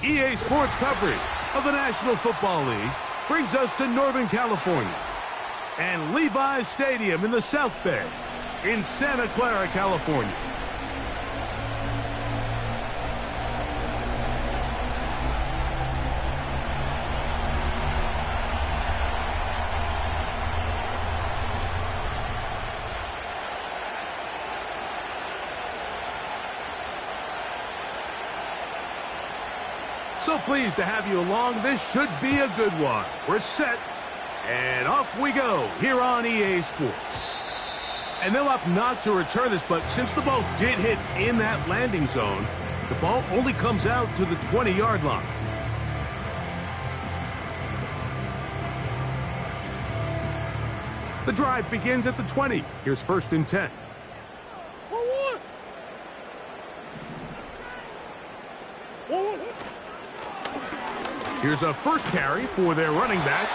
EA Sports coverage of the National Football League brings us to Northern California and Levi's Stadium in the South Bay in Santa Clara, California. So pleased to have you along. This should be a good one. We're set, and off we go here on EA Sports. And they'll opt not to return this, but since the ball did hit in that landing zone, the ball only comes out to the 20-yard line. The drive begins at the 20. Here's 1st and 10. Here's a first carry for their running back,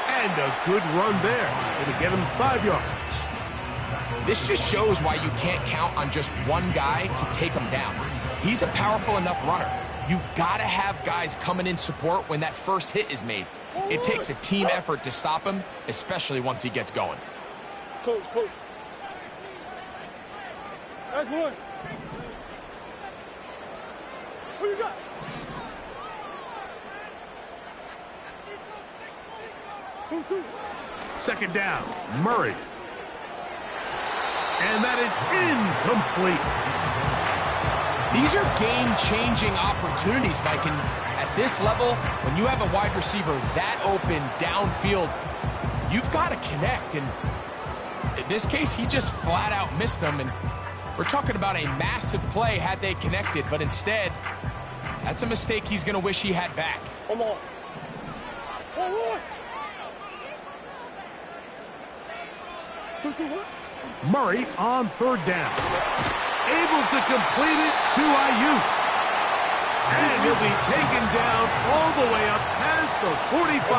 and a good run there. It'll get him 5 yards. This just shows why you can't count on just one guy to take him down. He's a powerful enough runner. You gotta have guys coming in support when that first hit is made. It takes a team effort to stop him, especially once he gets going. Coach. That's one. Who you got? Two. 2nd down, Murray. And that is incomplete. These are game-changing opportunities, Mike, and at this level, when you have a wide receiver that open downfield, you've got to connect, and in this case, he just flat-out missed them, and we're talking about a massive play had they connected, but instead, that's a mistake he's going to wish he had back. Come on. Murray on 3rd down. Able to complete it to Ayuk. And he'll be taken down all the way up past the 45.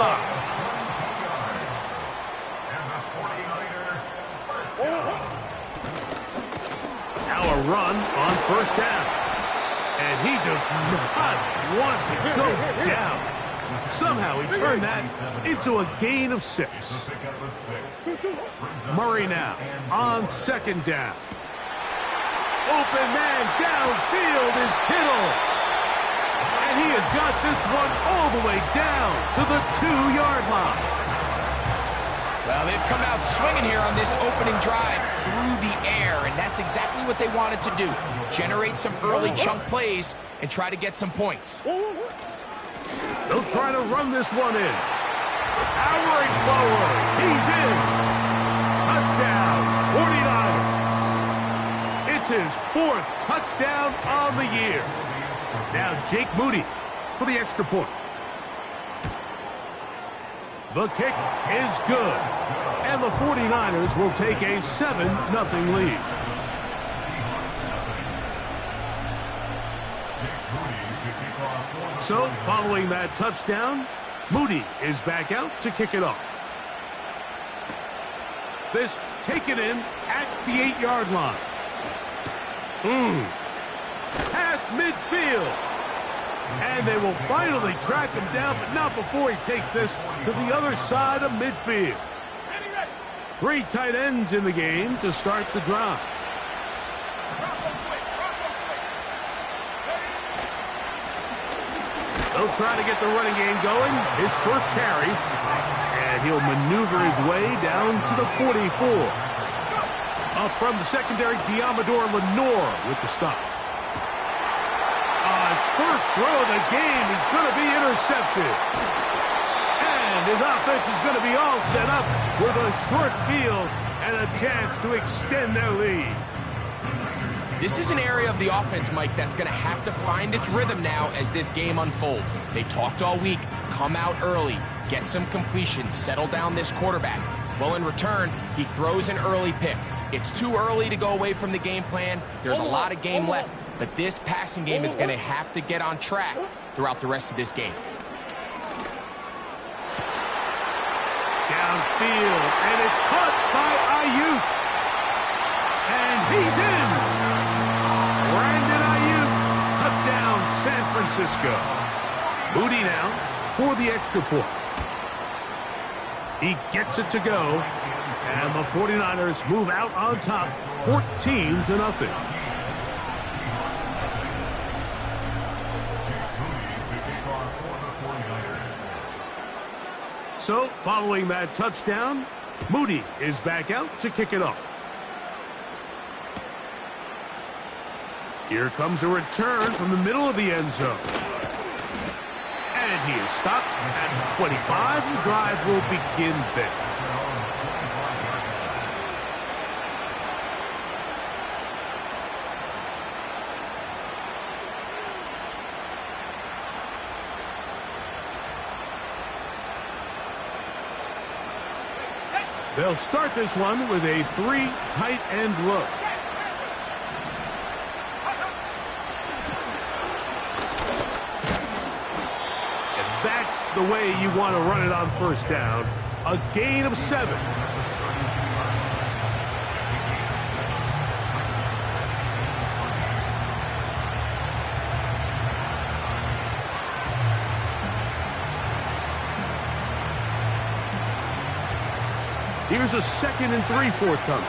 Now a run on 1st down. And he does not want to go down. Somehow he turned that into a gain of 6. Murray now on 2nd down. Open man downfield is Kittle. And he has got this one all the way down to the 2-yard line. Well, they've come out swinging here on this opening drive through the air, and that's exactly what they wanted to do. Generate some early chunk plays and try to get some points. They'll try to run this one in. Powering forward. He's in. Touchdown, 49ers. It's his 4th touchdown on the year. Now Jake Moody for the extra point. The kick is good. And the 49ers will take a 7-0 lead. So, following that touchdown, Moody is back out to kick it off. This taken in at the 8-yard line. Past midfield. And they will finally track him down, but not before he takes this to the other side of midfield. 3 tight ends in the game to start the drive. He'll try to get the running game going. His first carry. And he'll maneuver his way down to the 44. Up from the secondary, Diamador Lenore with the stop. His first throw of the game is going to be intercepted. And his offense is going to be all set up with a short field and a chance to extend their lead. This is an area of the offense, Mike, that's going to have to find its rhythm now as this game unfolds. They talked all week, come out early, get some completion, settle down this quarterback. Well, in return, he throws an early pick. It's too early to go away from the game plan. There's a lot of game left, but this passing game is going to have to get on track throughout the rest of this game. Downfield, and it's caught by Ayuk. And he's in. Brandon Ayuk, touchdown San Francisco. Moody now for the extra point. He gets it to go, and the 49ers move out on top, 14-0. So, following that touchdown, Moody is back out to kick it off. Here comes a return from the middle of the end zone. And he is stopped at the 25. The drive will begin there. They'll start this one with a 3 tight end look. That's the way you want to run it on first down. A gain of 7. Here's a 2nd and 3 forthcoming.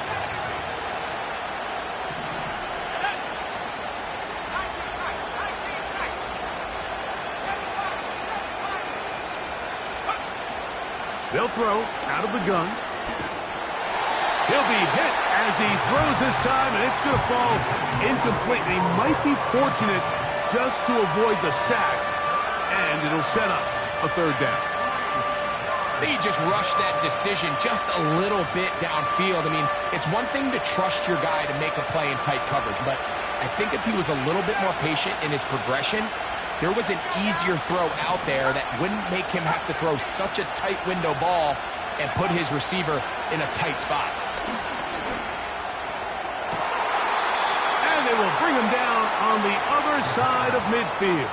They'll throw out of the gun. He'll be hit as he throws this time, and it's going to fall incomplete. He might be fortunate just to avoid the sack, and it'll set up a 3rd down. They just rushed that decision just a little bit downfield. I mean, it's one thing to trust your guy to make a play in tight coverage, but I think if he was a little bit more patient in his progression, there was an easier throw out there that wouldn't make him have to throw such a tight window ball and put his receiver in a tight spot. And they will bring him down on the other side of midfield.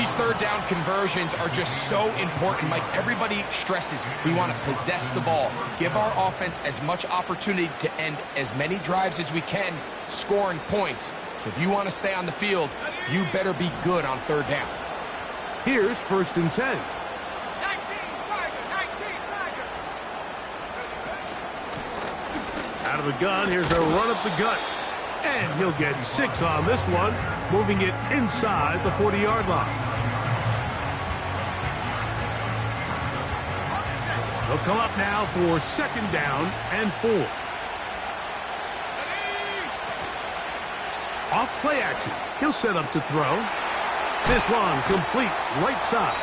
These 3rd down conversions are just so important, Mike. Everybody stresses we want to possess the ball, give our offense as much opportunity to end as many drives as we can, scoring points. So if you want to stay on the field, you better be good on 3rd down. Here's 1st and 10. 19 Tiger. Out of the gun, here's a run up the gut. And he'll get 6 on this one, moving it inside the 40-yard line. He'll come up now for 2nd down and 4. Off play action. He'll set up to throw. This one complete right side.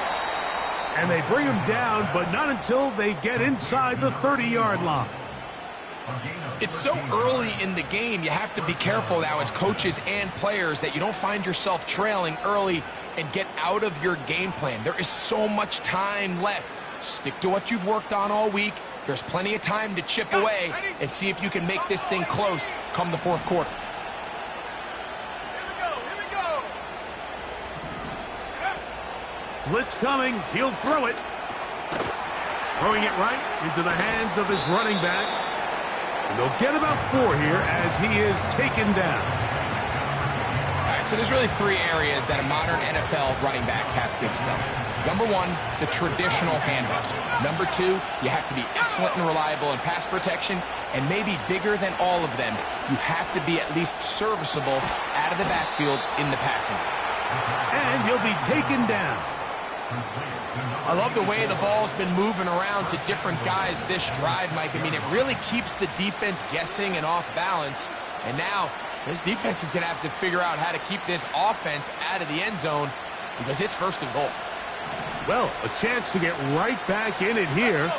And they bring him down, but not until they get inside the 30-yard line. It's so early in the game, you have to be careful now as coaches and players that you don't find yourself trailing early and get out of your game plan. There is so much time left. Stick to what you've worked on all week. There's plenty of time to chip away and see if you can make this thing close come the 4th quarter. Blitz coming. He'll throw it. Throwing it right into the hands of his running back. And they'll get about 4 here as he is taken down. All right, so there's really 3 areas that a modern NFL running back has to excel in. Number 1, the traditional handoffs. Number 2, you have to be excellent and reliable in pass protection. And maybe bigger than all of them, you have to be at least serviceable out of the backfield in the passing game. And he'll be taken down. I love the way the ball's been moving around to different guys this drive, Mike. I mean, it really keeps the defense guessing and off balance. And now this defense is going to have to figure out how to keep this offense out of the end zone because it's first and goal. Well, a chance to get right back in it here.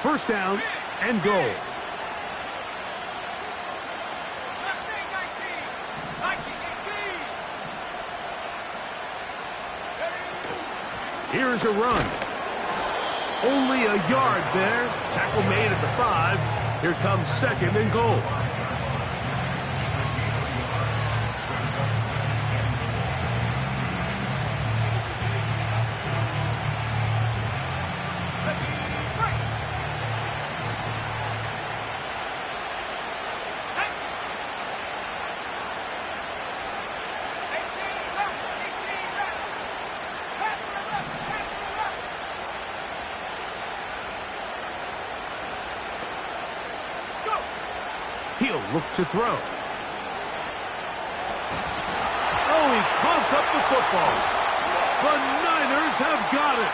First down and goal. Here's a run. Only a yard there. Tackle made at the 5. Here comes second and goal. He'll look to throw. Oh, he coughs up the football. The Niners have got it.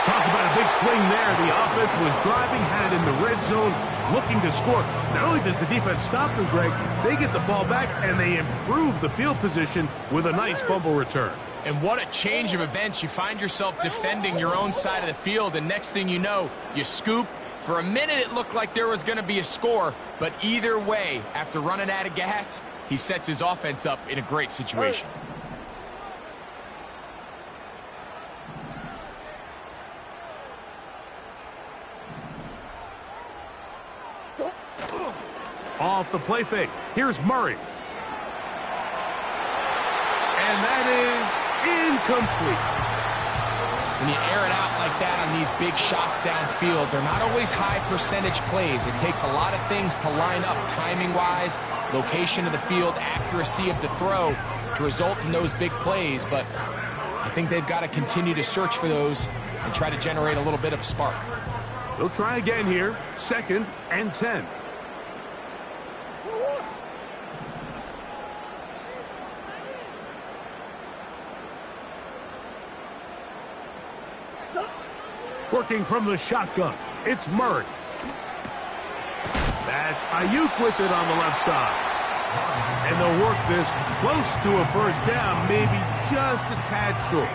Talk about a big swing there. The offense was driving, had it in the red zone, looking to score. Not only does the defense stop them, Greg, they get the ball back, and they improve the field position with a nice fumble return. And what a change of events. You find yourself defending your own side of the field, and next thing you know, you scoop. For a minute, it looked like there was going to be a score, but either way, after running out of gas, he sets his offense up in a great situation. Off the play fake. Here's Murray. And that is incomplete. When you air it out like that on these big shots downfield, they're not always high percentage plays. It takes a lot of things to line up timing-wise, location of the field, accuracy of the throw to result in those big plays. But I think they've got to continue to search for those and try to generate a little bit of a spark. They'll try again here. Second and 10. Working from the shotgun, it's Murray. That's Ayuk with it on the left side. And they'll work this close to a first down, maybe just a tad short.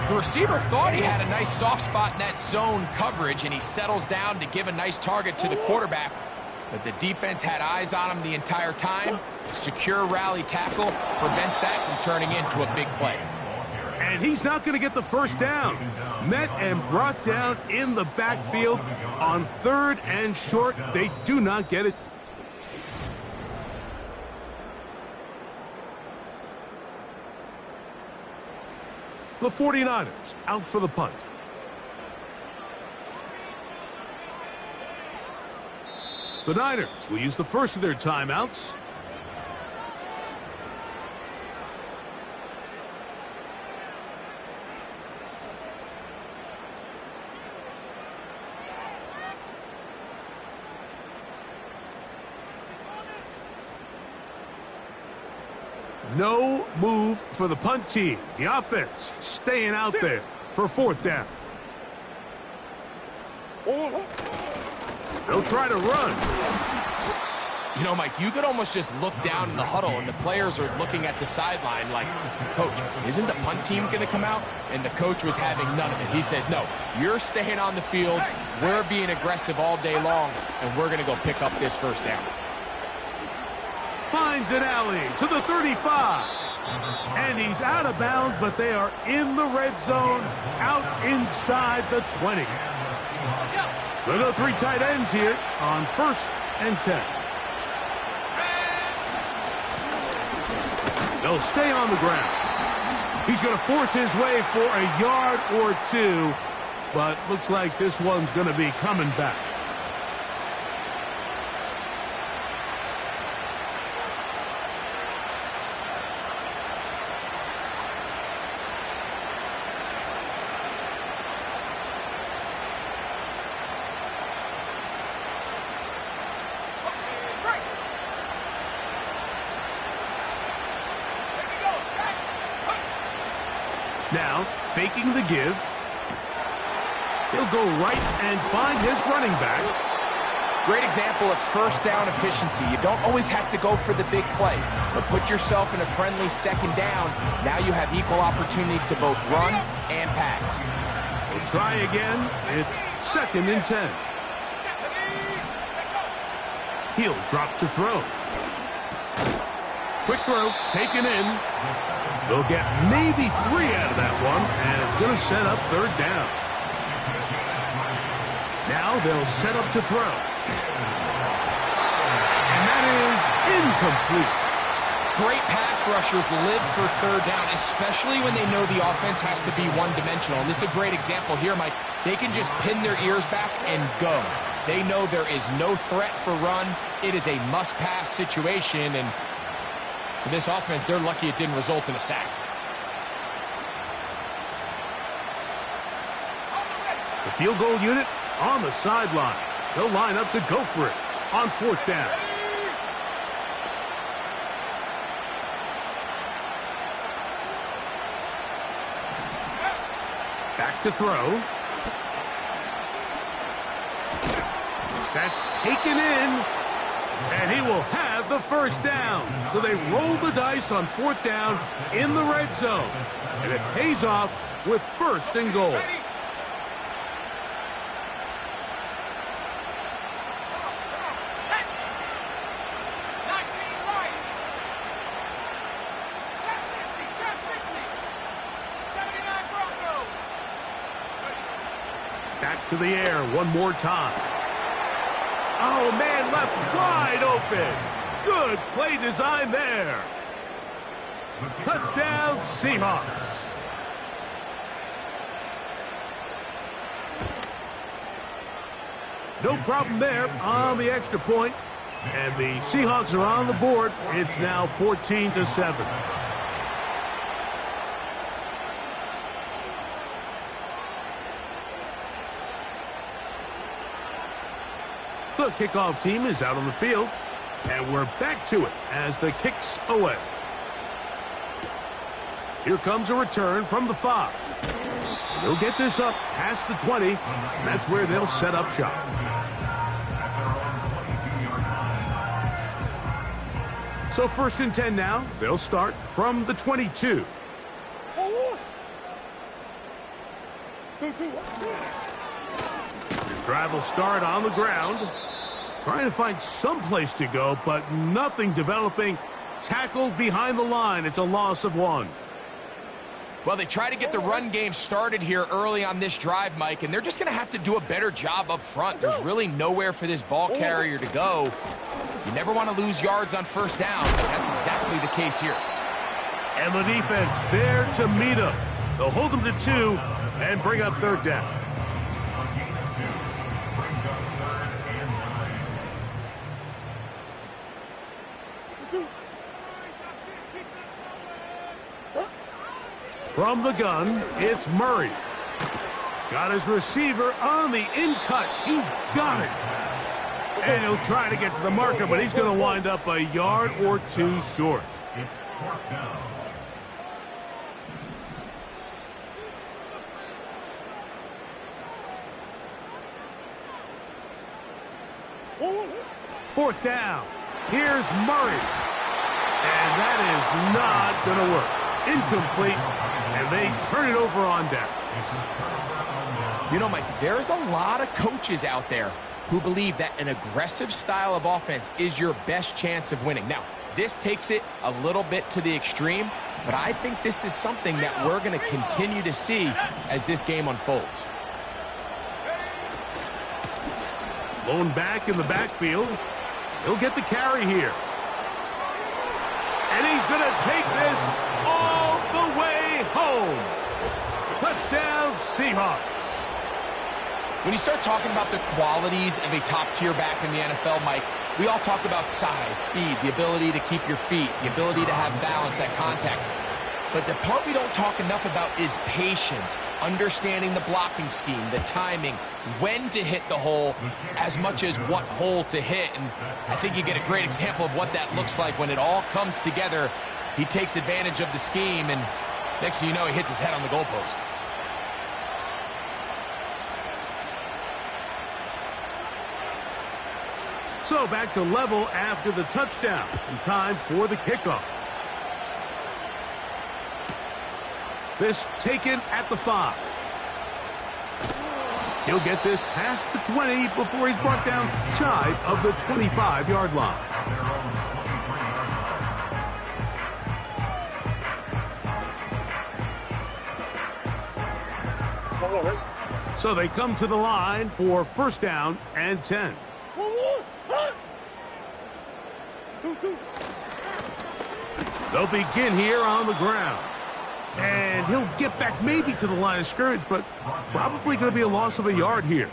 The receiver thought he had a nice soft spot in that zone coverage, and he settles down to give a nice target to the quarterback. But the defense had eyes on him the entire time. Secure rally tackle prevents that from turning into a big play. And he's not going to get the first down. Met and brought down in the backfield on third and short. They do not get it. The 49ers out for the punt. The Niners will use the first of their timeouts. No move for the punt team. The offense staying out there for fourth down. They'll try to run. You know, Mike, you could almost just look down in the huddle, and the players are looking at the sideline like, Coach, isn't the punt team going to come out? And the coach was having none of it. He says, no, you're staying on the field. We're being aggressive all day long, and we're going to go pick up this first down. Finds an alley to the 35. And he's out of bounds, but they are in the red zone, out inside the 20. They'll go 3 tight ends here on first and 10. They'll stay on the ground. He's going to force his way for a yard or 2, but looks like this one's going to be coming back. Now, faking the give. He'll go right and find his running back. Great example of first down efficiency. You don't always have to go for the big play, but put yourself in a friendly second down. Now you have equal opportunity to both run and pass. We'll try again. It's 2nd and 10. He'll drop to throw. Quick throw, taken in. They'll get maybe 3 out of that one, and it's going to set up 3rd down. Now they'll set up to throw. And that is incomplete. Great pass rushers live for 3rd down, especially when they know the offense has to be one-dimensional. And this is a great example here, Mike. They can just pin their ears back and go. They know there is no threat for run. It is a must-pass situation, and for this offense, they're lucky it didn't result in a sack. The field goal unit on the sideline. They'll line up to go for it on 4th down. Back to throw. That's taken in. And he will have the 1st down. So they roll the dice on 4th down in the red zone. And it pays off with 1st and goal. Back to the air one more time. Oh, man, left wide open. Good play design there. Touchdown, Seahawks. No problem there on the extra point. And the Seahawks are on the board. It's now 14-7. The kickoff team is out on the field, and we're back to it as the kick's away. Here comes a return from the 5. They'll get this up past the 20, and that's where they'll set up shop. So 1st and 10 now. They'll start from the 22. 2-2. This drive will start on the ground. Trying to find some place to go, but nothing developing. Tackled behind the line. It's a loss of 1. Well, they try to get the run game started here early on this drive, Mike, and they're just going to have to do a better job up front. There's really nowhere for this ball carrier to go. You never want to lose yards on 1st down, but that's exactly the case here. And the defense there to meet him. They'll hold him to 2 and bring up 3rd down. From the gun, it's Murray. Got his receiver on the in-cut. He's got it. And he'll try to get to the marker, but he's going to wind up a yard or 2 short. It's 4th down. Fourth down. Here's Murray. And that is not going to work. Incomplete. And they turn it over on down. You know, Mike, there's a lot of coaches out there who believe that an aggressive style of offense is your best chance of winning. Now, this takes it a little bit to the extreme, but I think this is something that we're going to continue to see as this game unfolds. Blown back in the backfield. He'll get the carry here. And he's going to take this all the way home. Touchdown, Seahawks. When you start talking about the qualities of a top-tier back in the NFL, Mike, we all talk about size, speed, the ability to keep your feet, the ability to have balance at contact. But the part we don't talk enough about is patience, understanding the blocking scheme, the timing, when to hit the hole, as much as what hole to hit. And I think you get a great example of what that looks like when it all comes together. He takes advantage of the scheme, and Next thing you know, he hits his head on the goalpost. So back to level after the touchdown. And time for the kickoff. This taken at the 5. He'll get this past the 20 before he's brought down shy of the 25-yard line. So they come to the line for first down and 10. 2-2. They'll begin here on the ground. And he'll get back maybe to the line of scrimmage, but probably going to be a loss of a yard here.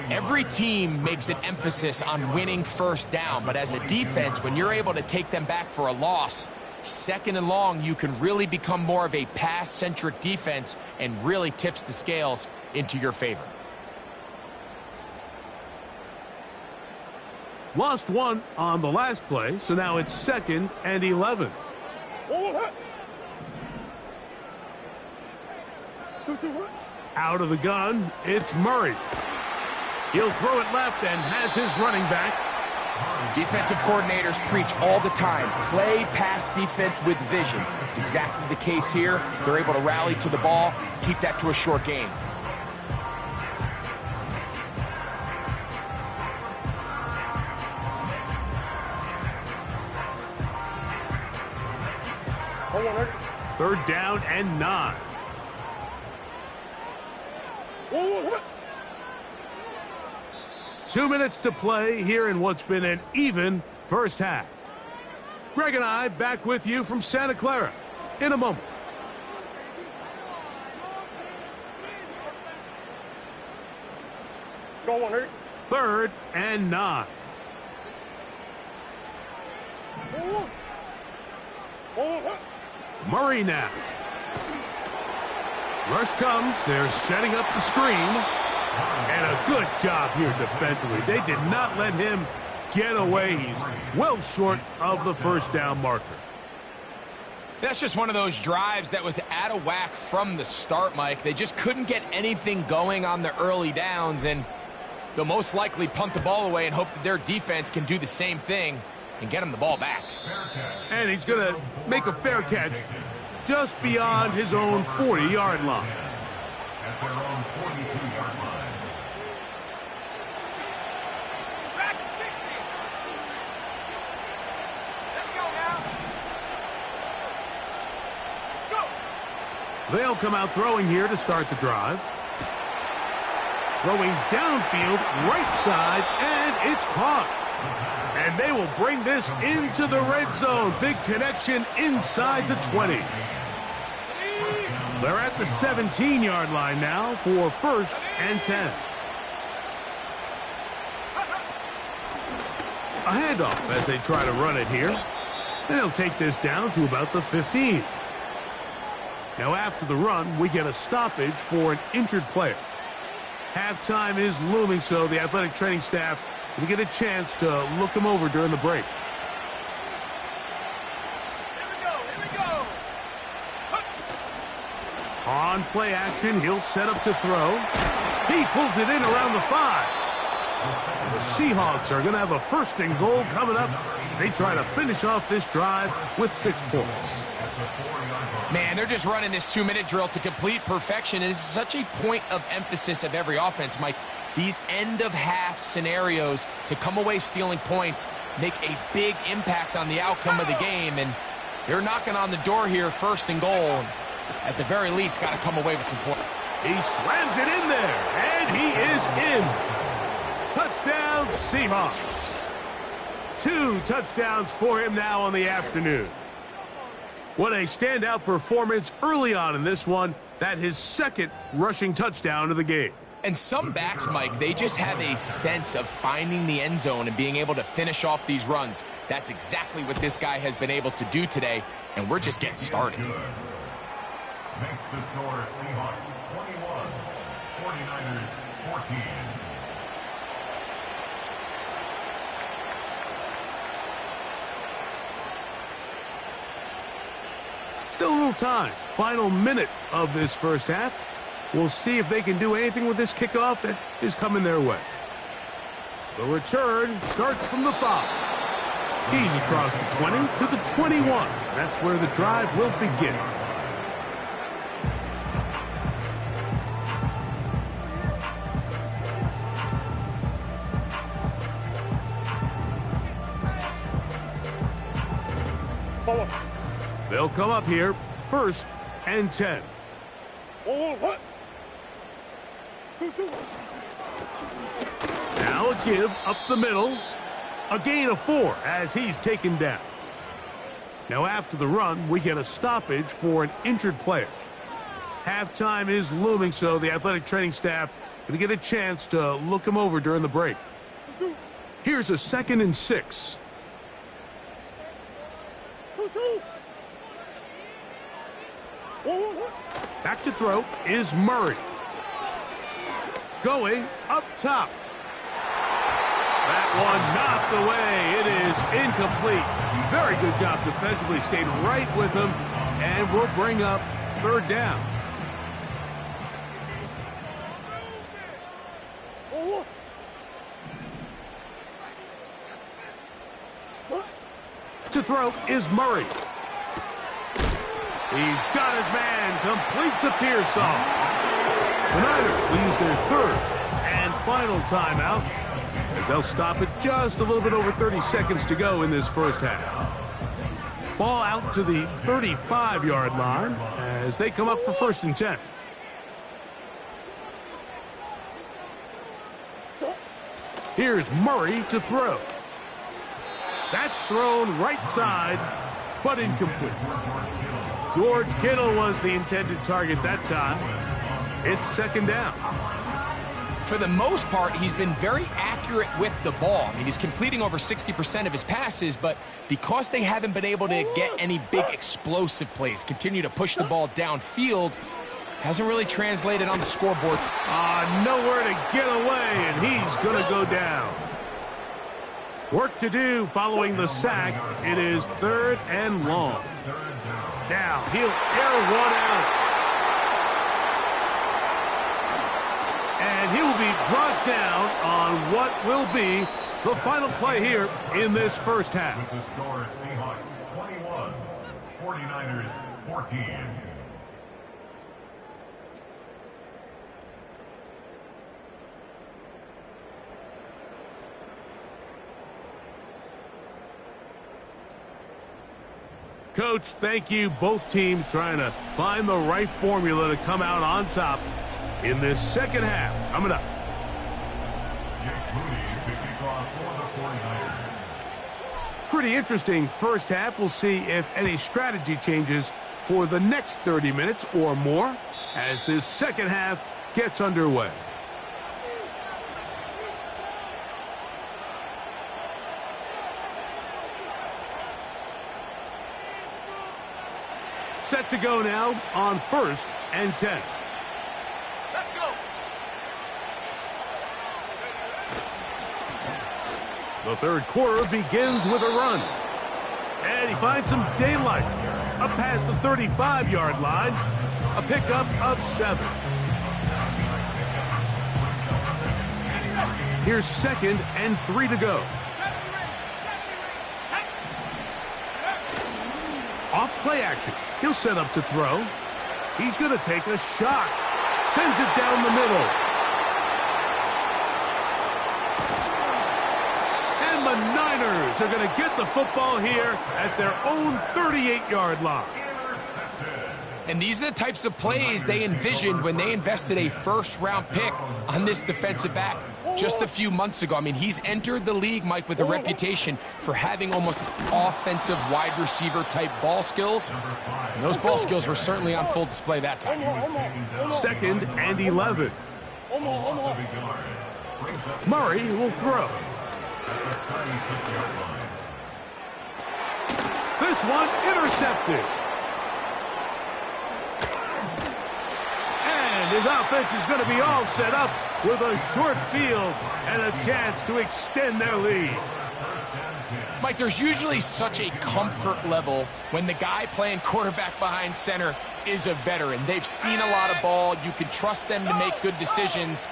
Every team makes an emphasis on winning first down, but as a defense, when you're able to take them back for a loss, second and long, you can really become more of a pass-centric defense and really tips the scales into your favor. Lost one on the last play, so now it's 2nd and 11. 2-2. Out of the gun, it's Murray. He'll throw it left and has his running back. Defensive coordinators preach all the time, play pass defense with vision. It's exactly the case here. They're able to rally to the ball, keep that to a short gain. Third down and 9. 2 minutes to play here in what's been an even first half. Greg and I back with you from Santa Clara in a moment. Go on, Hurt. 3rd and 9. Murray now. Rush comes. They're setting up the screen. And a good job here defensively. They did not let him get away. He's well short of the first down marker. That's just one of those drives that was out of whack from the start, Mike. They just couldn't get anything going on the early downs, and they'll most likely punt the ball away and hope that their defense can do the same thing and get him the ball back. And he's going to make a fair catch just beyond his own 40-yard line. At their own 42-yard line. Back at 60. Let's go now. Go. They'll come out throwing here to start the drive. Throwing downfield, right side, and it's caught. And they will bring this into the red zone. Big connection inside the 20. They're at the 17-yard line now for 1st and 10. A handoff as they try to run it here. And they'll take this down to about the 15. Now after the run, we get a stoppage for an injured player. Halftime is looming, so the athletic training staff will get a chance to look him over during the break. On play action, he'll set up to throw. He pulls it in around the 5. The Seahawks are going to have a 1st and goal coming up. They try to finish off this drive with 6 points. Man, they're just running this 2-minute drill to complete perfection. And this is such a point of emphasis of every offense, Mike. These end-of-half scenarios to come away stealing points make a big impact on the outcome of the game. And they're knocking on the door here, 1st and goal. At the very least, got to come away with some points. He slams it in there, and he is in. Touchdown, Seahawks. 2 touchdowns for him now on the afternoon. What a standout performance early on in this one. That his 2nd rushing touchdown of the game. And some backs, Mike, they just have a sense of finding the end zone and being able to finish off these runs. That's exactly what this guy has been able to do today, and we're just getting started. Makes the score Seahawks 21, 49ers 14. Still a little time. Final minute of this first half. We'll see if they can do anything with this kickoff that is coming their way. The return starts from the 5. He's across the 20 to the 21. That's where the drive will begin. Forward. They'll come up here, 1st and 10. What? 2-2. Now a give up the middle. A gain of 4 as he's taken down. Now after the run, we get a stoppage for an injured player. Halftime is looming, so the athletic training staff going to get a chance to look him over during the break. Here's a 2nd and 6. 2-2. Back to throw is Murray. Going up top. That one knocked away. It is incomplete. Very good job defensively. Stayed right with him. And we'll bring up 3rd down. To throw is Murray. He's got his man. Completes a Pearsall. The Niners will use their 3rd and final timeout as they'll stop it just a little bit over 30 seconds to go in this first half. Ball out to the 35-yard line as they come up for 1st and 10. Here's Murray to throw. That's thrown right side, but incomplete. George Kittle was the intended target that time. It's 2nd down. For the most part, he's been very accurate with the ball. I mean, he's completing over 60% of his passes, but because they haven't been able to get any big explosive plays, continue to push the ball downfield, hasn't really translated on the scoreboard. Nowhere to get away, and he's going to go down. Work to do following the sack. It is 3rd and long. Now he'll air one out. And he will be brought down on what will be the final play here in this first half. With the score, Seahawks 21, 49ers 14. Coach, thank you. Both teams trying to find the right formula to come out on top in this second half. Coming up. Jake Moody to kick off for the 49ers. Pretty interesting first half. We'll see if any strategy changes for the next 30 minutes or more as this second half gets underway. Set to go now on 1st and 10. Let's go. The 3rd quarter begins with a run. And he finds some daylight. Up past the 35-yard line. A pickup of 7. Here's 2nd and 3 to go. Off play action. He'll set up to throw. He's going to take a shot. Sends it down the middle. And the Niners are going to get the football here at their own 38-yard line. And these are the types of plays they envisioned when they invested a first-round pick on this defensive back just a few months ago. I mean, he's entered the league, Mike, with a reputation for having almost offensive wide receiver type ball skills. And those ball skills were certainly on full display that time. 2nd and 11. Murray will throw. This one intercepted. And his offense is going to be all set up with a short field and a chance to extend their lead. Mike, there's usually such a comfort level when the guy playing quarterback behind center is a veteran. They've seen a lot of ball. You can trust them to make good decisions.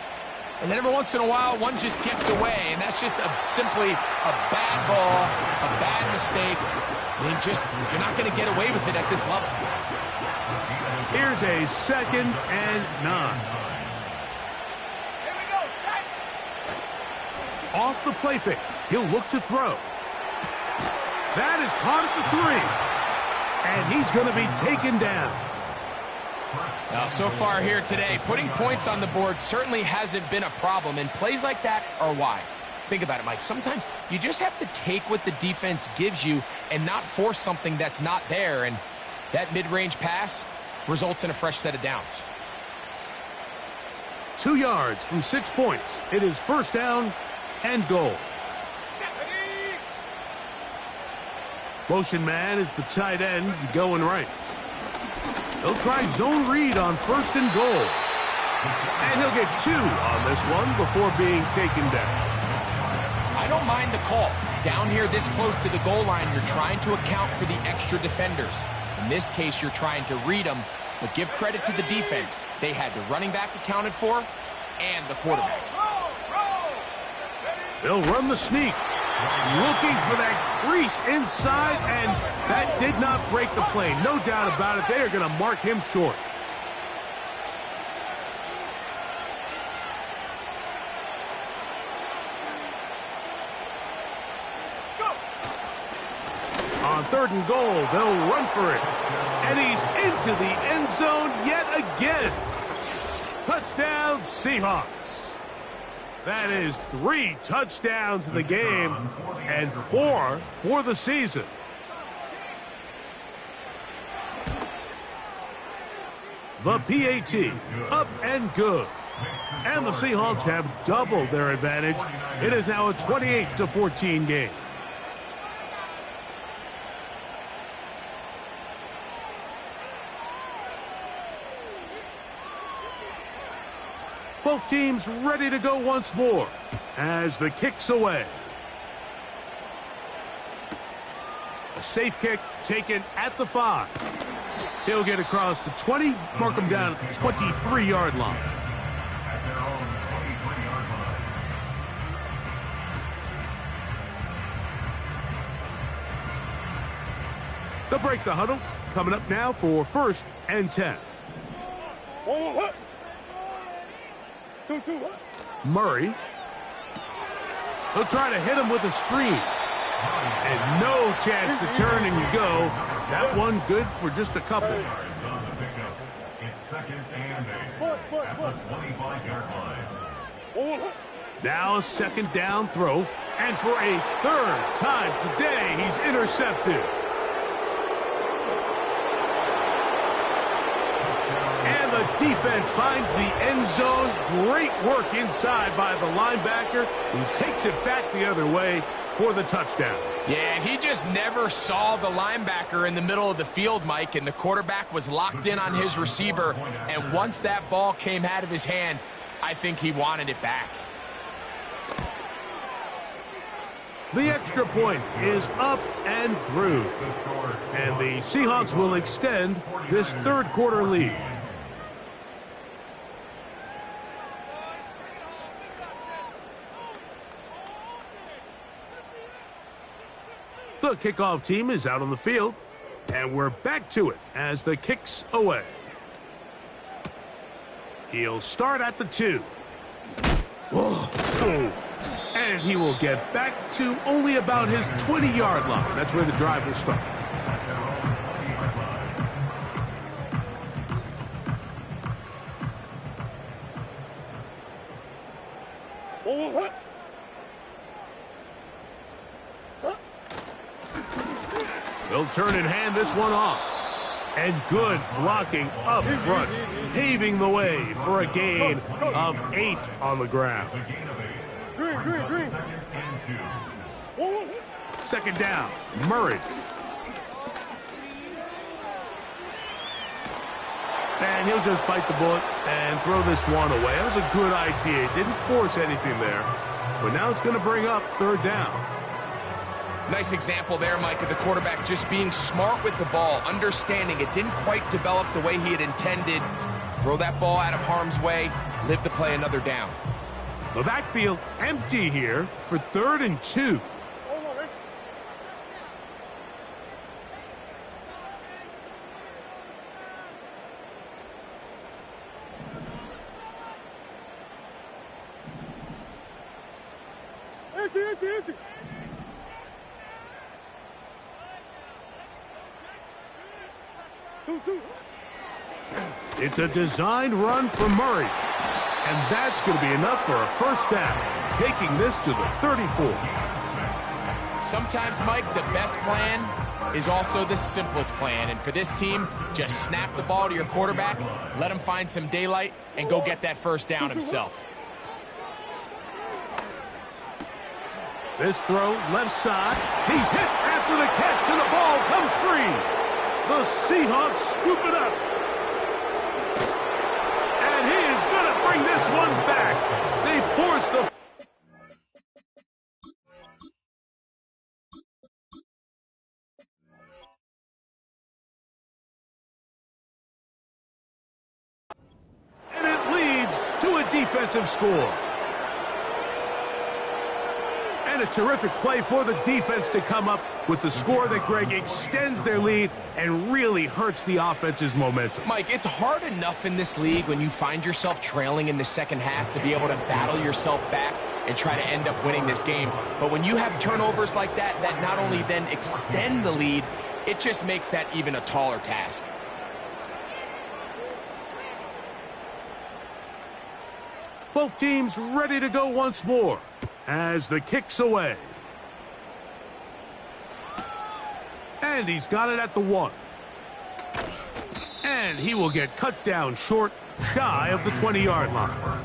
And then every once in a while, one just gets away, and that's just simply a bad ball, a bad mistake. You're not going to get away with it at this level. Here's a 2nd and 9. Here we go, set. Off the play fake. He'll look to throw. That is caught at the 3. And he's going to be taken down. Now, so far here today, putting points on the board certainly hasn't been a problem, and plays like that are why. Think about it, Mike. Sometimes you just have to take what the defense gives you and not force something that's not there, and that mid-range pass results in a fresh set of downs. 2 yards from 6 points. It is 1st down and goal. Motion man is the tight end going right. He'll try zone read on 1st and goal. And he'll get 2 on this one before being taken down. I don't mind the call. Down here this close to the goal line, you're trying to account for the extra defenders. In this case, you're trying to read them, but give credit to the defense. They had the running back accounted for and the quarterback. They'll run the sneak. Looking for that crease inside, and that did not break the play. No doubt about it. They are going to mark him short. On 3rd and goal, they'll run for it. And he's into the end zone yet again. Touchdown, Seahawks. That is 3 touchdowns in the game and 4 for the season. The PAT, up and good. And the Seahawks have doubled their advantage. It is now a 28-14 game. Both teams ready to go once more as the kick's away. A safe kick taken at the 5. He'll get across the 20, mark him down at the 23-yard line. At their own 23-yard line. They'll break the huddle. Coming up now for 1st and 10. 2-2. Murray. He'll try to hit him with a screen. And no chance to turn and go. That one good for just a couple. On the pickup, it's 2nd and 8 at the 25-yard line. Now a 2nd down throw. And for a 3rd time today, he's intercepted. And the defense finds the end zone. Great work inside by the linebacker, who takes it back the other way for the touchdown. Yeah, he just never saw the linebacker in the middle of the field, Mike, and the quarterback was locked in on his receiver, and once that ball came out of his hand, I think he wanted it back. The extra point is up and through, and the Seahawks will extend this 3rd quarter lead. The kickoff team is out on the field, and we're back to it as the kick's away. He'll start at the 2. Whoa. And he will get back to only about his 20-yard line. That's where the drive will start. He'll turn and hand this one off. And good blocking up front, paving the way for a gain of 8 on the ground. Green. 2nd down, Murray. And he'll just bite the bullet and throw this one away. That was a good idea. Didn't force anything there. But now it's going to bring up 3rd down. Nice example there, Mike, of the quarterback just being smart with the ball, understanding it didn't quite develop the way he had intended. Throw that ball out of harm's way, live to play another down. The backfield empty here for 3rd and 2. Empty. Two. It's a designed run for Murray. And that's going to be enough for a first down, taking this to the 34. Sometimes, Mike, the best plan is also the simplest plan. And for this team, just snap the ball to your quarterback, let him find some daylight, and go get that first down himself. This throw, left side. He's hit after the catch, and the ball comes free. The Seahawks scoop it up. And he is going to bring this one back. They force the... And it leads to a defensive score. And a terrific play for the defense to come up with the score that, Greg, extends their lead and really hurts the offense's momentum. Mike, it's hard enough in this league when you find yourself trailing in the second half to be able to battle yourself back and try to end up winning this game. But when you have turnovers like that, that not only then extend the lead, it just makes that even a taller task. Both teams ready to go once more as the kick's away. And he's got it at the 1. And he will get cut down short, shy of the 20-yard line.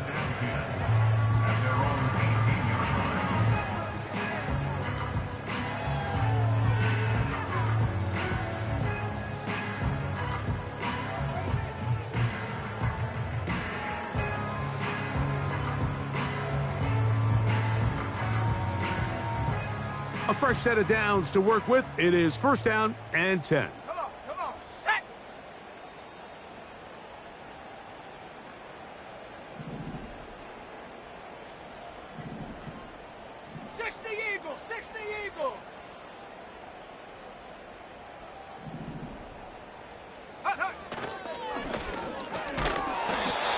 A fresh set of downs to work with. It is 1st down and 10. Come on, set. Six the Eagle. Hut.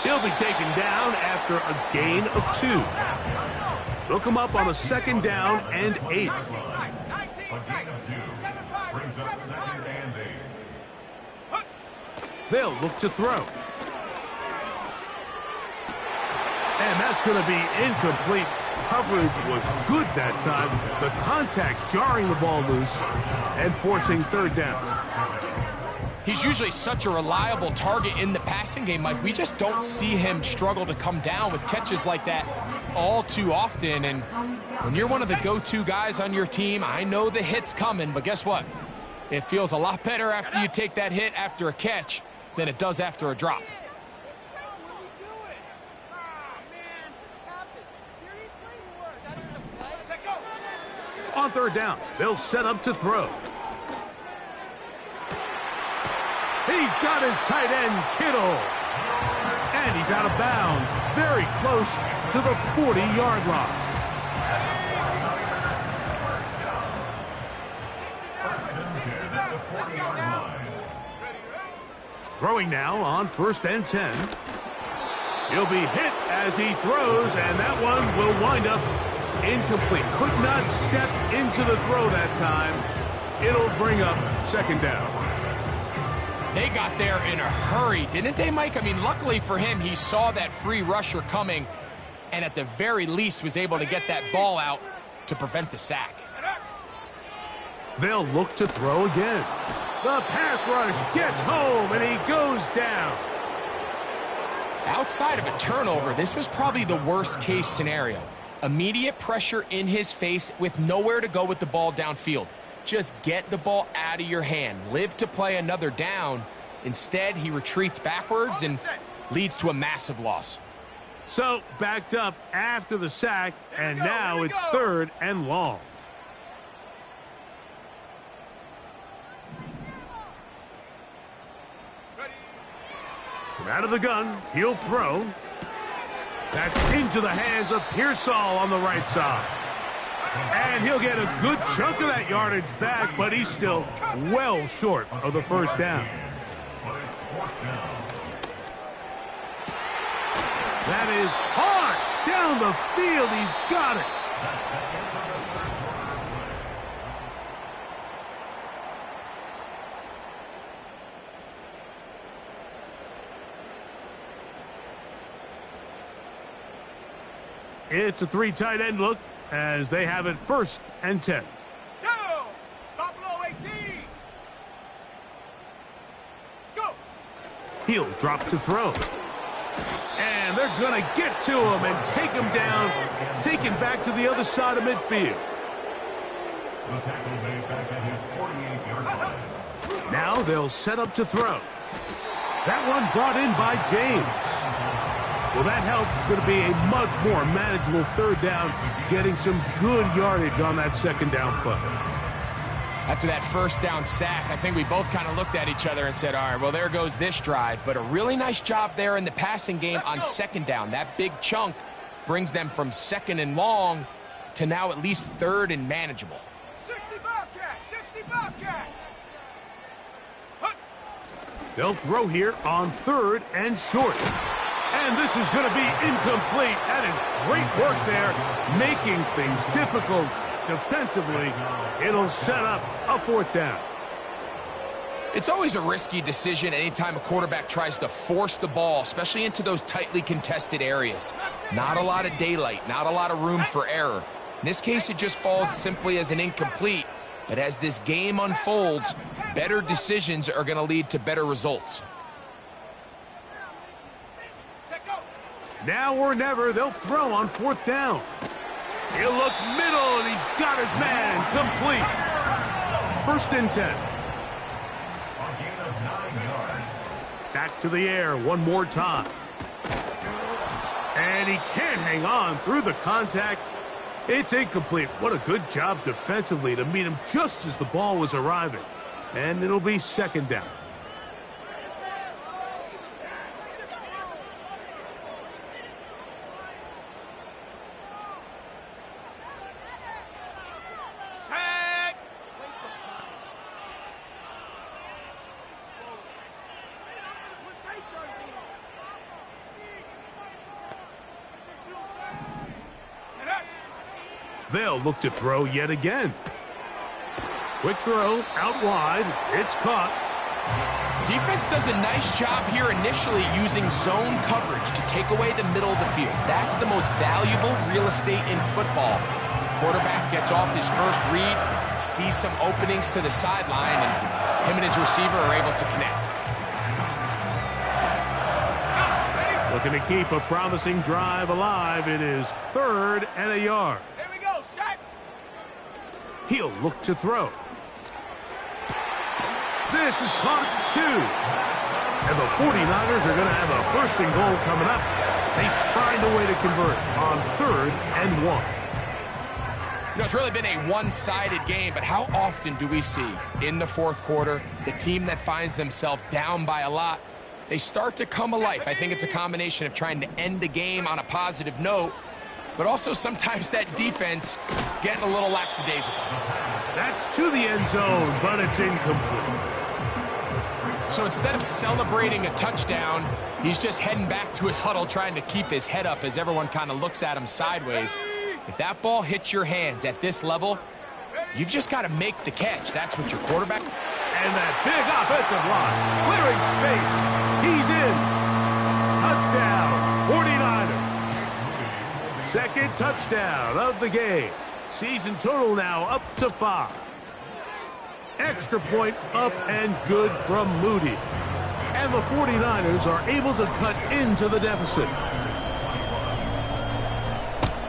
He'll be taken down after a gain of 2. Look him up on a 2nd down and 8. A gain of 2 brings up 2nd and 8. They'll look to throw. And that's going to be incomplete. Coverage was good that time. The contact jarring the ball loose and forcing 3rd down. He's usually such a reliable target in the passing game, Mike. We just don't see him struggle to come down with catches like that all too often. And when you're one of the go-to guys on your team, I know the hit's coming, but guess what? It feels a lot better after you take that hit after a catch than it does after a drop. On 3rd down, they'll set up to throw. He's got his tight end, Kittle. And he's out of bounds, very close to the 40-yard line. Throwing now on 1st and 10. He'll be hit as he throws, and that one will wind up incomplete. Could not step into the throw that time. It'll bring up 2nd down. They got there in a hurry, didn't they, Mike? I mean, luckily for him, he saw that free rusher coming and at the very least was able to get that ball out to prevent the sack. They'll look to throw again. The pass rush gets home, and he goes down. Outside of a turnover, this was probably the worst-case scenario. Immediate pressure in his face with nowhere to go with the ball downfield. Just get the ball out of your hand. Live to play another down. Instead, he retreats backwards and leads to a massive loss. So, backed up after the sack, and now it's 3rd and long. From out of the gun, he'll throw. That's into the hands of Pearsall on the right side. And he'll get a good chunk of that yardage back, but he's still well short of the first down. That is hard down the field. He's got it. It's a 3 tight end look as they have it 1st and 10. Go! Buffalo 18! Go! He'll drop to throw. And they're going to get to him and take him down, taken back to the other side of midfield. The tackle made back at his 48-yard line. Now they'll set up to throw. That one brought in by James. Well, that helps. It's going to be a much more manageable 3rd down, getting some good yardage on that 2nd down play. After that 1st down sack, I think we both kind of looked at each other and said, all right, well, there goes this drive. But a really nice job there in the passing game on 2nd down. That big chunk brings them from 2nd and long to now at least 3rd and manageable. 60 Bobcats! 60 Bobcats! They'll throw here on 3rd and short. And this is going to be incomplete. That is great work there, making things difficult defensively. It'll set up a 4th down. It's always a risky decision anytime a quarterback tries to force the ball, especially into those tightly contested areas. Not a lot of daylight, not a lot of room for error. In this case, it just falls simply as an incomplete. But as this game unfolds, better decisions are going to lead to better results. Now or never, they'll throw on 4th down. He'll look middle, and he's got his man complete. 1st and 10. Back to the air one more time. And he can't hang on through the contact. It's incomplete. What a good job defensively to meet him just as the ball was arriving. And it'll be 2nd down. They'll look to throw yet again. Quick throw, out wide. It's caught. Defense does a nice job here initially using zone coverage to take away the middle of the field. That's the most valuable real estate in football. Quarterback gets off his first read, sees some openings to the sideline, and him and his receiver are able to connect. Looking to keep a promising drive alive. It is 3rd and a yard. He'll look to throw. This is caught at 2. And the 49ers are going to have a 1st and goal coming up. They find a way to convert on 3rd and 1. You know, it's really been a one-sided game, but how often do we see in the 4th quarter the team that finds themselves down by a lot, they start to come alive. I think it's a combination of trying to end the game on a positive note, but also sometimes that defense getting a little lackadaisical. That's to the end zone, but it's incomplete. So instead of celebrating a touchdown, he's just heading back to his huddle trying to keep his head up as everyone kind of looks at him sideways. If that ball hits your hands at this level, you've just got to make the catch. That's what your quarterback... And that big offensive line, clearing space. He's in. Touchdown, 49ers. 2nd touchdown of the game. Season total now up to 5. Extra point up and good from Moody. And the 49ers are able to cut into the deficit.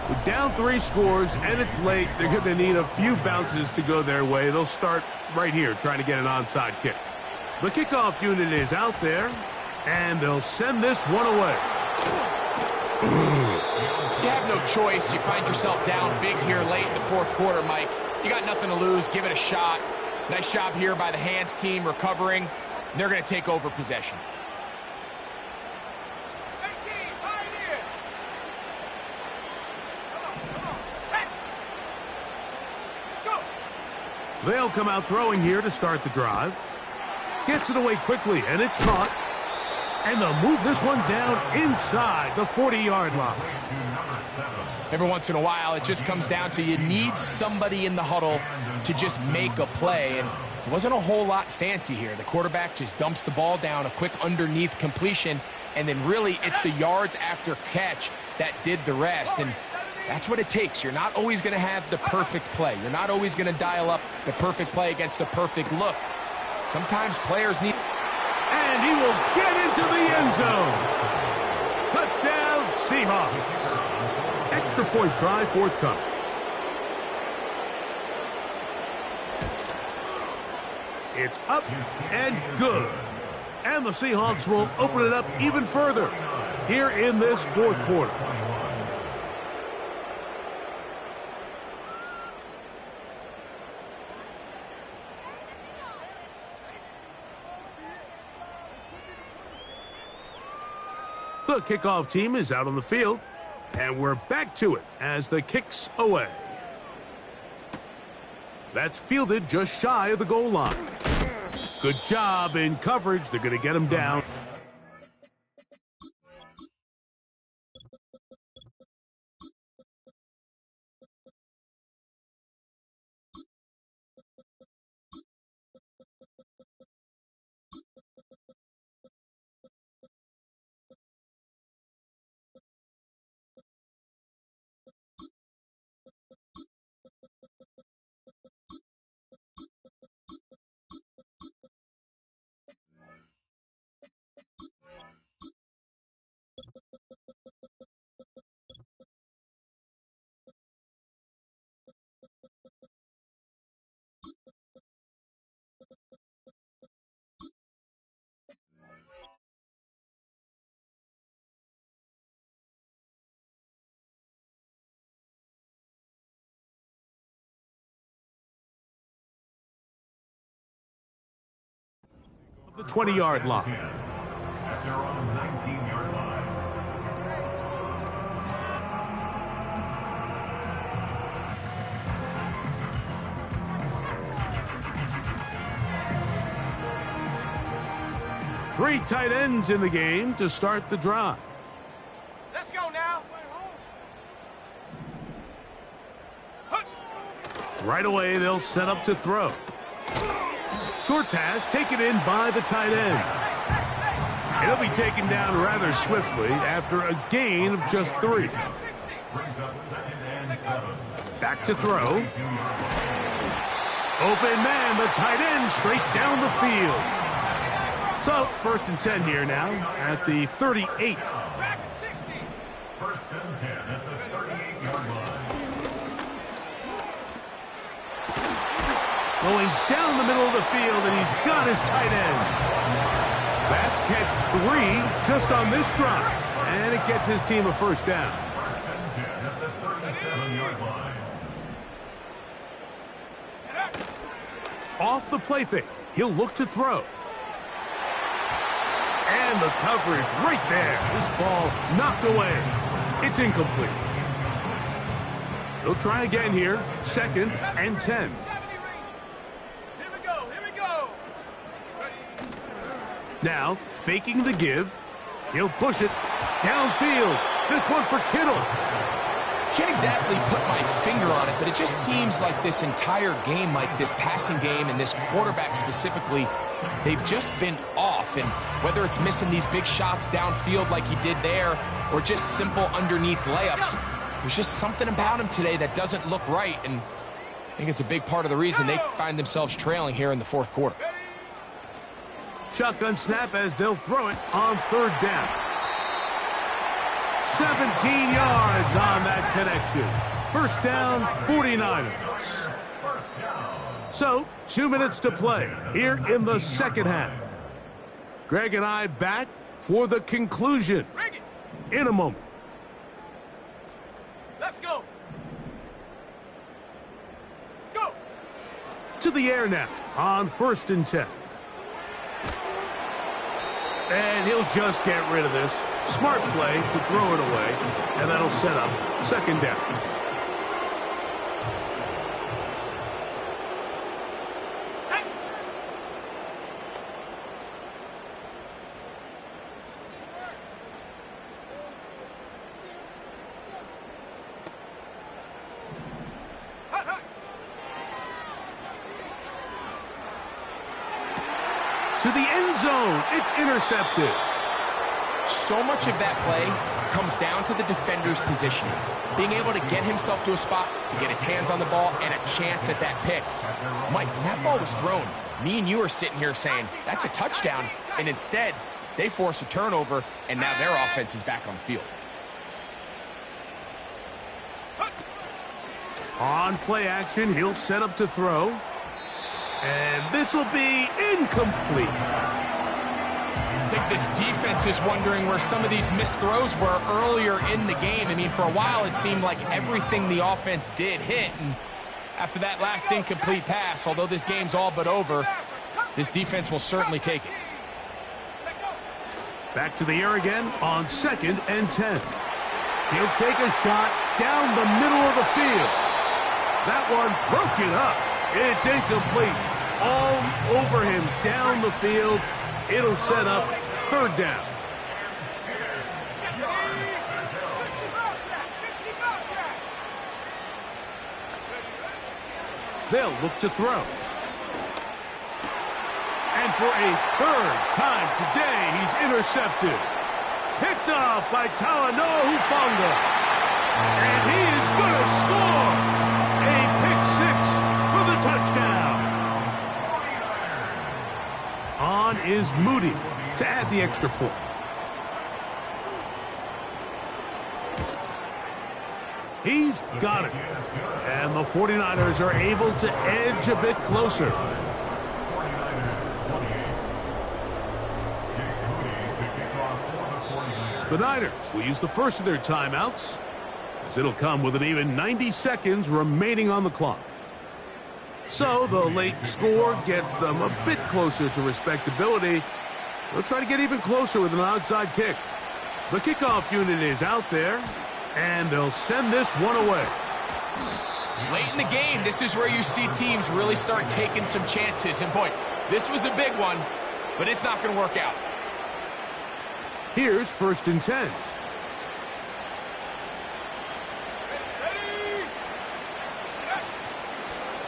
With down 3 scores and it's late, they're going to need a few bounces to go their way. They'll start right here trying to get an onside kick. The kickoff unit is out there, and they'll send this one away. You have no choice. You find yourself down big here late in the 4th quarter, Mike. You got nothing to lose. Give it a shot. Nice job here by the hands team recovering. They're going to take over possession. They'll come out throwing here to start the drive. Gets it away quickly, and it's caught. And they'll move this one down inside the 40-yard line. Every once in a while, it just comes down to you need somebody in the huddle to just make a play. And it wasn't a whole lot fancy here. The quarterback just dumps the ball down, a quick underneath completion, and then really it's the yards after catch that did the rest. And that's what it takes. You're not always going to have the perfect play. You're not always going to dial up the perfect play against the perfect look. Sometimes players need... And he will get into the end zone. Touchdown, Seahawks. Extra point try forthcoming. It's up and good. And the Seahawks will open it up even further here in this fourth quarter. The kickoff team is out on the field, and we're back to it as the kick's away. That's fielded just shy of the goal line. Good job in coverage. They're going to get him down. The 20-yard line. At their own 19-yard line. Three tight ends in the game to start the drive. Let's go now. Right away, they'll set up to throw. Short pass taken in by the tight end. It'll be taken down rather swiftly after a gain of just 3. Brings up 2nd and 7. Back to throw. Open man, the tight end straight down the field. So, 1st and 10 here now at the 38. Back at 60. 1st and 10 at the 38-yard line. Going down the middle of the field, and he's got his tight end. That's catch 3 just on this drive. And it gets his team a first down. 1st and 10 at the 37-yard line. Off the play fake, he'll look to throw. And the coverage right there. This ball knocked away. It's incomplete. He'll try again here. 2nd and 10. Now, faking the give. He'll push it downfield. This one for Kittle. Can't exactly put my finger on it, but it just seems like this entire game, like this passing game and this quarterback specifically, they've just been off. And whether it's missing these big shots downfield like he did there or just simple underneath layups, there's just something about him today that doesn't look right. And I think it's a big part of the reason they find themselves trailing here in the 4th quarter. Shotgun snap as they'll throw it on 3rd down. 17 yards on that connection. First down, 49ers. So, 2 minutes to play here in the 2nd half. Greg and I back for the conclusion in a moment. Let's go. Go. To the air now on 1st and 10. And he'll just get rid of this. Smart play to throw it away, and that'll set up 2nd down. to the end zone. It's intercepted. So much of that play comes down to the defender's positioning. Being able to get himself to a spot, to get his hands on the ball, and a chance at that pick. Mike, when that ball was thrown, me and you are sitting here saying, that's a touchdown. And instead, they force a turnover, and now their offense is back on the field. On play action, he'll set up to throw. And this will be incomplete. I think this defense is wondering where some of these missed throws were earlier in the game. I mean, for a while, it seemed like everything the offense did hit. And after that last incomplete pass, although this game's all but over, this defense will certainly take it. Back to the air again on 2nd and 10. He'll take a shot down the middle of the field. That one broken up. It's incomplete. All over him down the field. It'll set up 3rd down. They'll look to throw. And for a 3rd time today, he's intercepted. Picked off by Talanoa Hufanga. And he is going to score. A pick 6 for the touchdown. On is Moody to add the extra point. He's got it. And the 49ers are able to edge a bit closer. The Niners will use the first of their timeouts, as it'll come with an even 90 seconds remaining on the clock. So the late score gets them a bit closer to respectability. They'll try to get even closer with an outside kick. The kickoff unit is out there, and they'll send this one away. Late in the game, this is where you see teams really start taking some chances. And boy, this was a big one, but it's not going to work out. Here's 1st and 10.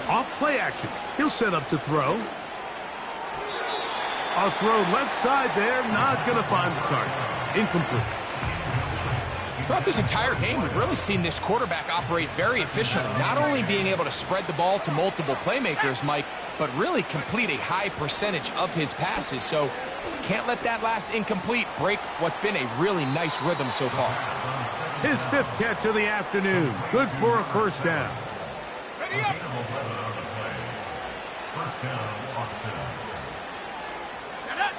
Off play action. He'll set up to throw. A throw left side there, not going to find the target. Incomplete. Throughout this entire game, we've really seen this quarterback operate very efficiently, not only being able to spread the ball to multiple playmakers, Mike, but really complete a high percentage of his passes. So can't let that last incomplete break what's been a really nice rhythm so far. His 5th catch of the afternoon. Good for a 1st down. Ready up. First down, Austin. Set up.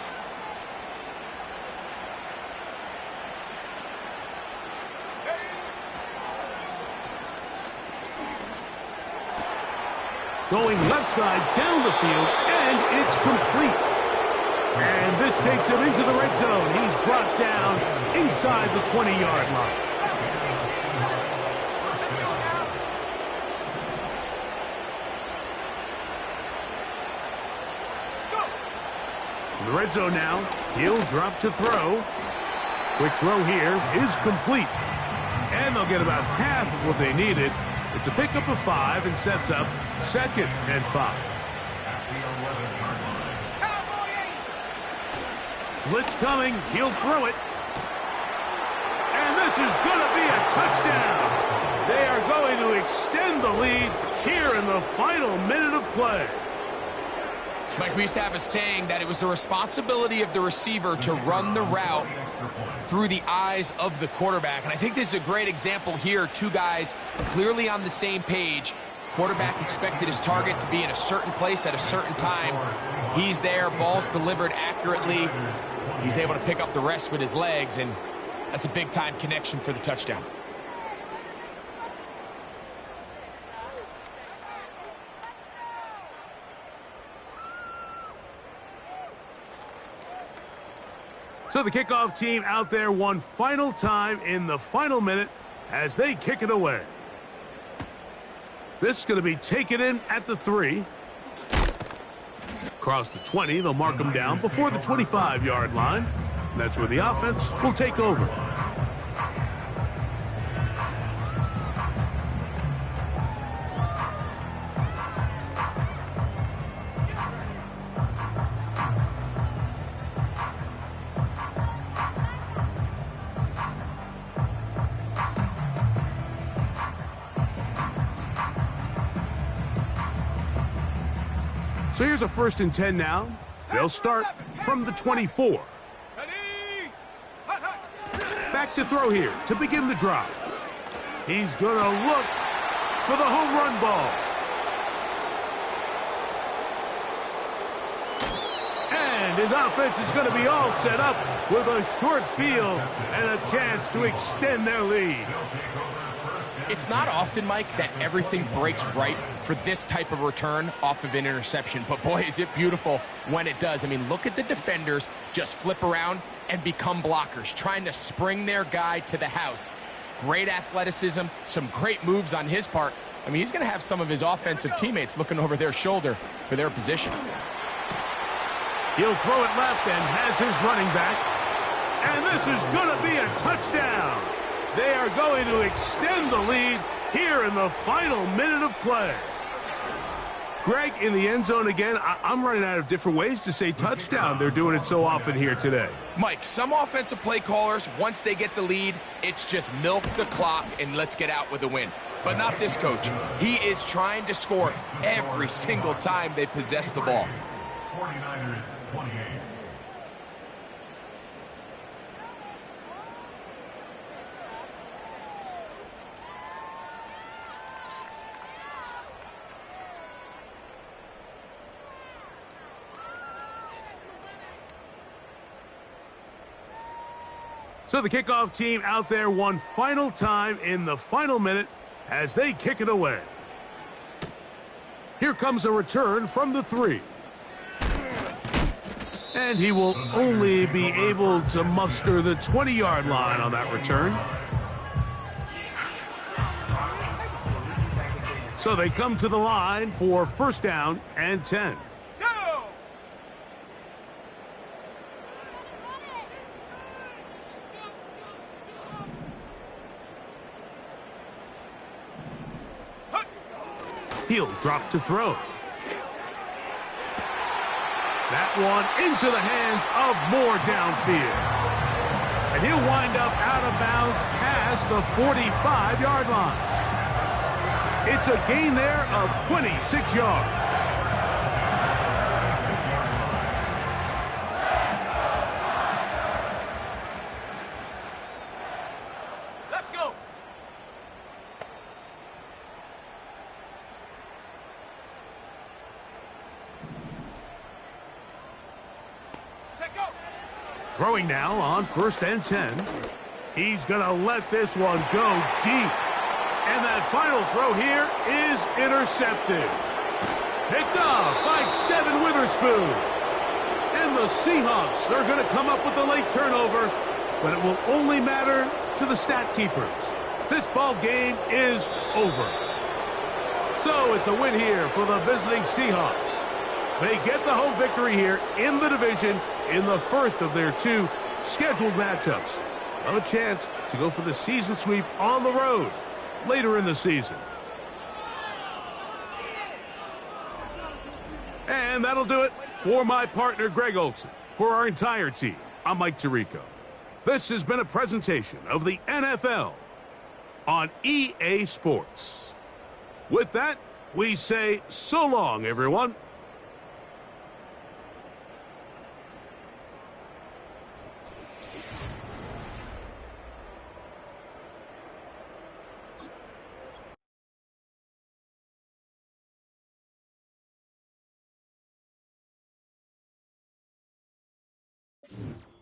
Going left side down the field, and it's complete. And this takes him into the red zone. He's brought down inside the 20-yard line. In the red zone now, he'll drop to throw. Quick throw here is complete. And they'll get about half of what they needed. It's a pickup of 5 and sets up 2nd and 5. Blitz coming. He'll throw it. And this is going to be a touchdown. They are going to extend the lead here in the final minute of play. Mike, we used to have a saying that it was the responsibility of the receiver to run the route through the eyes of the quarterback. And I think this is a great example here. 2 guys clearly on the same page. Quarterback expected his target to be in a certain place at a certain time. He's there, ball's delivered accurately. He's able to pick up the rest with his legs, and that's a big-time connection for the touchdown. So the kickoff team out there one final time in the final minute as they kick it away. This is going to be taken in at the 3. Across the 20, they'll mark them down before the 25-yard line. And that's where the offense will take over. So here's a 1st and 10 now. They'll start from the 24. Ready? Hot, hot. Back to throw here to begin the drive. He's going to look for the home run ball. And his offense is going to be all set up with a short field and a chance to extend their lead. It's not often, Mike, that everything breaks right for this type of return off of an interception. But boy, is it beautiful when it does. I mean, look at the defenders just flip around and become blockers, trying to spring their guy to the house. Great athleticism, some great moves on his part. I mean, he's going to have some of his offensive teammates looking over their shoulder for their position. He'll throw it left and has his running back. And this is going to be a touchdown. They are going to extend the lead here in the final minute of play. Greg, in the end zone again, I'm running out of different ways to say touchdown. They're doing it so often here today. Mike, some offensive play callers, once they get the lead, it's just milk the clock and let's get out with a win. But not this coach. He is trying to score every single time they possess the ball. 49ers 28. So the kickoff team out there one final time in the final minute as they kick it away. Here comes a return from the 3. And he will only be able to muster the 20-yard line on that return. So they come to the line for 1st down and 10. Go! He'll drop to throw. That one into the hands of Moore downfield. And he'll wind up out of bounds past the 45-yard line. It's a gain there of 26 yards. Let's go! Take go! Throwing now on 1st and 10. He's going to let this one go deep. And that final throw here is intercepted. Picked off by Devin Witherspoon. And the Seahawks are going to come up with the late turnover, but it will only matter to the stat keepers. This ball game is over. So it's a win here for the visiting Seahawks. They get the home victory here in the division in the first of their 2 scheduled matchups. A chance to go for the season sweep on the road later in the season. And that'll do it for my partner, Greg Olson. For our entire team, I'm Mike Tirico. This has been a presentation of the NFL on EA Sports. With that, we say so long, everyone. You